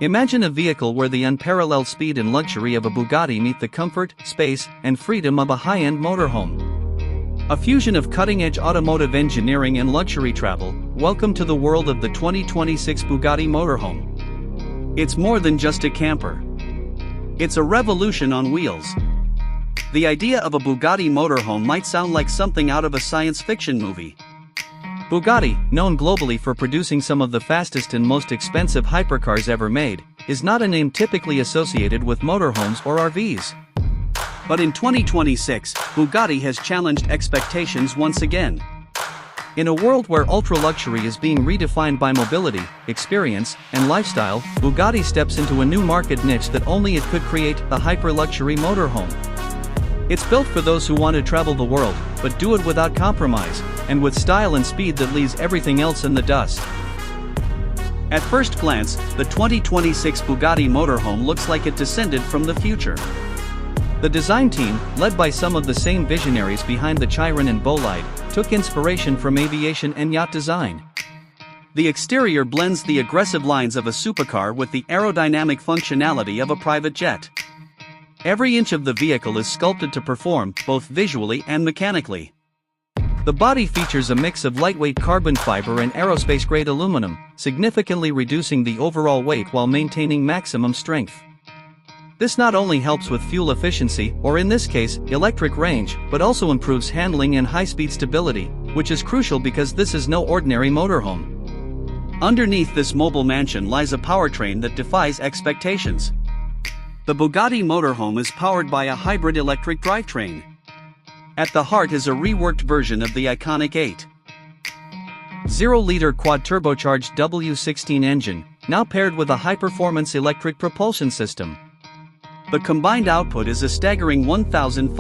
Imagine a vehicle where the unparalleled speed and luxury of a Bugatti meet the comfort, space, and freedom of a high-end motorhome. A fusion of cutting-edge automotive engineering and luxury travel. Welcome to the world of the 2026 Bugatti Motorhome. It's more than just a camper. It's a revolution on wheels. The idea of a Bugatti motorhome might sound like something out of a science fiction movie. Bugatti, known globally for producing some of the fastest and most expensive hypercars ever made, is not a name typically associated with motorhomes or RVs. But in 2026, Bugatti has challenged expectations once again. In a world where ultra-luxury is being redefined by mobility, experience, and lifestyle, Bugatti steps into a new market niche that only it could create: the hyper-luxury motorhome. It's built for those who want to travel the world, but do it without compromise, and with style and speed that leaves everything else in the dust. At first glance, the 2026 Bugatti Motorhome looks like it descended from the future. The design team, led by some of the same visionaries behind the Chiron and Bolide, took inspiration from aviation and yacht design. The exterior blends the aggressive lines of a supercar with the aerodynamic functionality of a private jet. Every inch of the vehicle is sculpted to perform, both visually and mechanically. The body features a mix of lightweight carbon fiber and aerospace-grade aluminum, significantly reducing the overall weight while maintaining maximum strength. This not only helps with fuel efficiency, or in this case, electric range, but also improves handling and high-speed stability, which is crucial because this is no ordinary motorhome. Underneath this mobile mansion lies a powertrain that defies expectations. The Bugatti Motorhome is powered by a hybrid electric drivetrain. At the heart is a reworked version of the iconic 8.0-liter quad-turbocharged W16 engine, now paired with a high-performance electric propulsion system. The combined output is a staggering 1,500